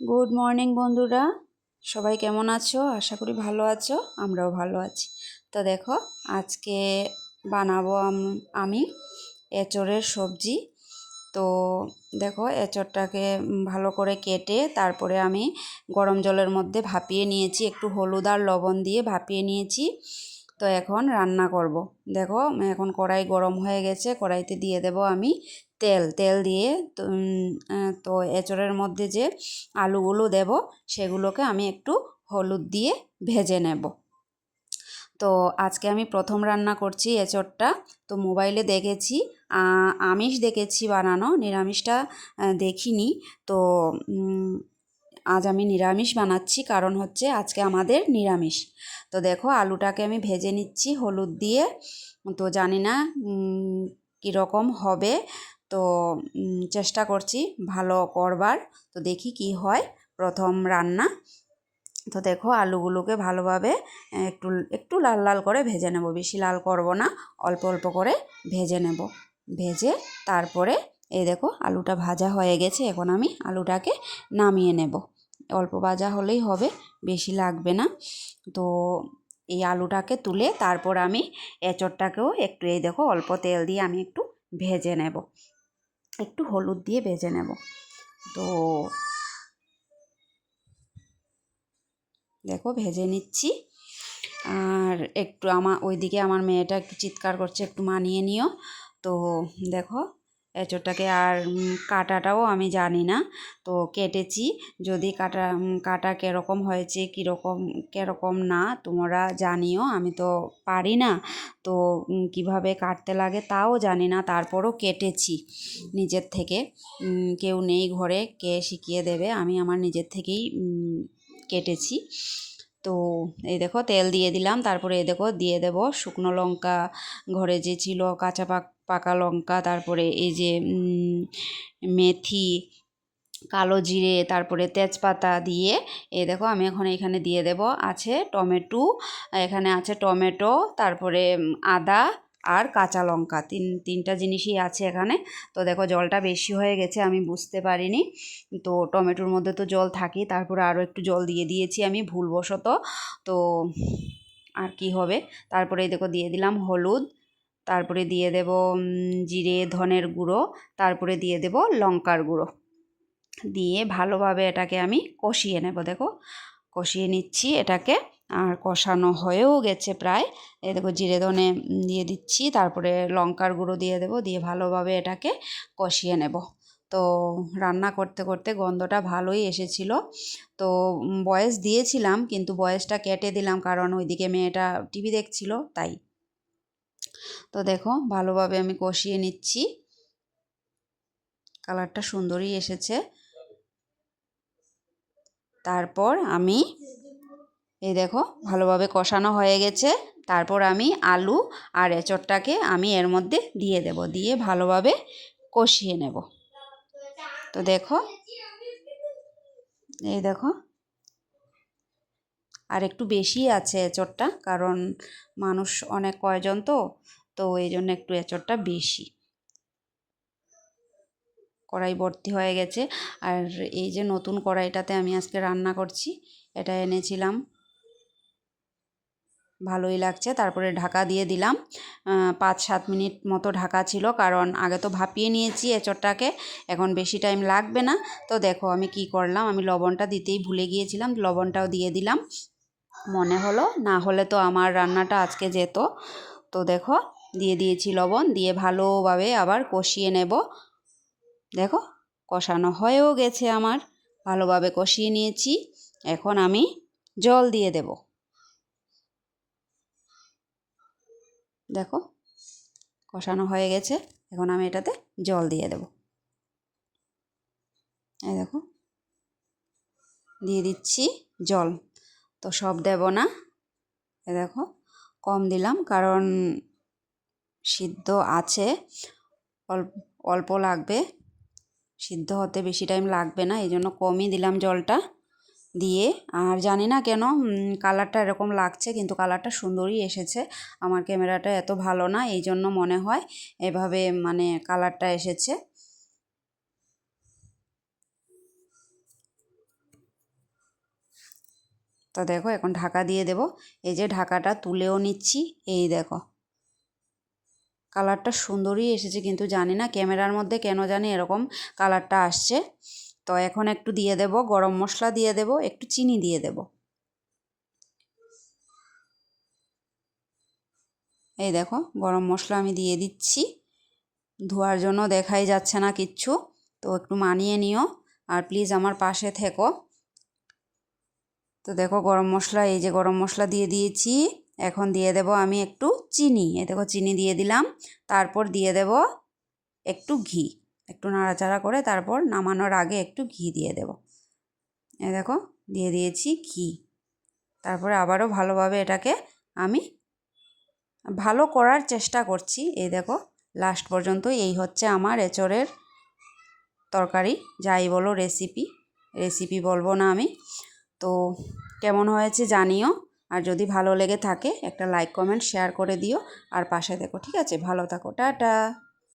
Good morning বন্ধুরা, সবাই কেমন আছো? আশা করি ভালো আছো, আমরাও ভালো আছি। তো দেখো, আজকে বানাবো আমি এঁচোড়ের সবজি। তো দেখো, এঁচোড়টাকে ভালো করে কেটে তারপরে আমি গরম জলের মধ্যে ভাপিয়ে নিয়েছি, একটু হলুদ আর লবণ দিয়ে ভাপিয়ে নিয়েছি। তো এখন রান্না করব। দেখো, এখন কড়াই গরম হয়ে গেছে, কড়াইতে দিয়ে দেব আমি তেল। তেল দিয়ে তো এঁচোড়ের মধ্যে যে আলুগুলো দেব সেগুলোকে আমি একটু হলুদ দিয়ে ভেজে নেব। তো আজকে আমি প্রথম রান্না করছি এঁচোড়টা। তো মোবাইলে দেখেছি, আমিষ দেখেছি বানানো, নিরামিষটা দেখিনি। তো আজ আমি নিরামিষ বানাচ্ছি, কারণ হচ্ছে আজকে আমাদের নিরামিষ। তো দেখো, আলুটাকে আমি ভেজে নিচ্ছি হলুদ দিয়ে। তো জানি না কীরকম হবে, তো চেষ্টা করছি ভালো করবার। তো দেখি কি হয়, প্রথম রান্না। তো দেখো, আলুগুলোকে ভালোভাবে একটু একটু লাল লাল করে ভেজে নেব, বেশি লাল করব না, অল্প অল্প করে ভেজে নেব। ভেজে তারপরে এই দেখো, আলুটা ভাজা হয়ে গেছে, এখন আমি আলুটাকে নামিয়ে নেব। অল্প ভাজা হলেই হবে, বেশি লাগবে না। তো এই আলুটাকে তুলে তারপর আমি এঁচোড়টাকেও একটু, এই দেখো, অল্প তেল দিয়ে আমি একটু ভেজে নেব, একটু হলুদ দিয়ে ভেজে নেব। তো দেখো, ভেজে নিচ্ছি। আর একটু ওইদিকে আমার মেয়েটা একটু চিৎকার করছে, একটু মানিয়ে নিও। তো দেখো, এঁচোড়টাকে আর কাটাটাও আমি জানি না, তো কেটেছি। যদি কাটা কীরকম হয়েছে, কীরকম না, তোমরা জানিও। আমি তো পারি না, তো কিভাবে কাটতে লাগে তাও জানি না, তারপরও কেটেছি নিজের থেকে। কেউ নেই ঘরে, কে শিখিয়ে দেবে, আমি আমার নিজের থেকেই কেটেছি। তো এই দেখো, তেল দিয়ে দিলাম, তারপরে এই দেখো দিয়ে দেব শুকনো লঙ্কা, ঘরে যে ছিল কাঁচা পাকা লঙ্কা, তারপরে এই যে মেথি, কালো জিরে, তারপরে তেজপাতা দিয়ে এই দেখো আমি এখন এখানে দিয়ে দেব আছে টমেটো, এখানে আছে টমেটো, তারপরে আদা আর কাঁচা লঙ্কা, তিনটা জিনিসই আছে এখানে। তো দেখো, জলটা বেশি হয়ে গেছে, আমি বুঝতে পারিনি। তো টমেটোর মধ্যে তো জল থাকি, তারপরে আরও একটু জল দিয়ে দিয়েছি আমি ভুলবশত। তো আর কি হবে। তারপরে দেখো দিয়ে দিলাম হলুদ, তারপরে দিয়ে দেব জিরে ধনের গুঁড়ো, তারপরে দিয়ে দেব লঙ্কার গুঁড়ো, দিয়ে ভালোভাবে এটাকে আমি কষিয়ে নেব। দেখো, কষিয়ে নিচ্ছি এটাকে, আর কষানো হয়েও গেছে প্রায়। এই দেখো, জিরে ধনে দিয়ে দিচ্ছি, তারপরে লঙ্কার গুঁড়ো দিয়ে দেব, দিয়ে ভালোভাবে এটাকে কষিয়ে নেব। তো রান্না করতে করতে গন্ধটা ভালোই এসেছিল। তো ভয়েস দিয়েছিলাম, কিন্তু ভয়েসটা কেটে দিলাম, কারণ ওইদিকে মেয়েটা টিভি দেখছিল তাই। তো দেখো, ভালোভাবে আমি কষিয়ে নিচ্ছি, কালারটা সুন্দরই এসেছে। তারপর আমি এই দেখো, ভালোভাবে কষানো হয়ে গেছে, তারপর আমি আলু আর এঁচোড়টাকে আমি এর মধ্যে দিয়ে দেব, দিয়ে ভালোভাবে কষিয়ে নেব। তো দেখো, এই দেখো, আর একটু বেশি আছে এঁচোড়টা, কারণ মানুষ অনেক কয়জন, তো এই জন্য একটু এঁচোড়টা বেশি। কড়াই ভর্তি হয়ে গেছে। আর এই যে নতুন কড়াইটাতে আমি আজকে রান্না করছি, এটা এনেছিলাম, ভালোই লাগছে। তারপরে ঢাকা দিয়ে দিলাম, 5-7 মিনিট মতো ঢাকা ছিল, কারণ আগে তো ভাপিয়ে নিয়েছি এঁচোড়টাকে, এখন বেশি টাইম লাগবে না। তো দেখো আমি কি করলাম, আমি লবণটা দিতেই ভুলে গিয়েছিলাম, লবণটাও দিয়ে দিলাম, মনে হলো, না হলে তো আমার রান্নাটা আজকে যেত। তো দেখো, দিয়ে দিয়েছি লবণ, দিয়ে ভালোভাবে আবার কষিয়ে নেব। দেখো, কষানো হয়েও গেছে আমার, ভালোভাবে কষিয়ে নিয়েছি। এখন আমি জল দিয়ে দেব। দেখো, কষানো হয়ে গেছে, এখন আমি এটাতে জল দিয়ে দেব। এই দেখো, দিয়ে দিচ্ছি জল। তো সব দেব না, এ দেখো, কম দিলাম, কারণ সিদ্ধ আছে, অল্প অল্প লাগবে, সিদ্ধ হতে বেশি টাইম লাগবে না, এই জন্য কমই দিলাম জলটা দিয়ে। আর জানি না কেন কালারটা এরকম লাগছে, কিন্তু কালারটা সুন্দরই এসেছে। আমার ক্যামেরাটা এত ভালো না, এই জন্য মনে হয় এভাবে মানে কালারটা এসেছে। তো দেখো এখন ঢাকা দিয়ে দেব। এই যে ঢাকাটা তুলেও নিচ্ছি, এই দেখো কালারটা সুন্দরই এসেছে, কিন্তু জানি না ক্যামেরার মধ্যে কেন জানি এরকম কালারটা আসছে। তো এখন একটু দিয়ে দেব গরম মশলা, দিয়ে দেব একটু চিনি, দিয়ে দেব। এই দেখো গরম মশলা আমি দিয়ে দিচ্ছি, ধোয়ার জন্য দেখাই যাচ্ছে না কিচ্ছু, তো একটু মানিয়ে নিও আর প্লিজ আমার পাশে থেকো। তো দেখো গরম মশলা, এই যে গরম মশলা দিয়ে দিয়েছি। এখন দিয়ে দেব আমি একটু চিনি, এই দেখো চিনি দিয়ে দিলাম। তারপর দিয়ে দেব একটু ঘি, একটু নাড়াচাড়া করে তারপর নামানোর আগে একটু ঘি দিয়ে দেব। এই দেখো দিয়ে দিয়েছি ঘি। তারপরে আবারও ভালোভাবে এটাকে আমি ভালো করার চেষ্টা করছি। এই দেখো লাস্ট পর্যন্ত এই হচ্ছে আমার এঁচোড়ের তরকারি, যাই বলো রেসিপি বলবো না আমি। তো কেমন হয়েছে জানিও, আর যদি ভালো লেগে থাকে একটা লাইক কমেন্ট শেয়ার করে দিও, আর পাশে দেখো, ঠিক আছে? ভালো থাকো, টাটা।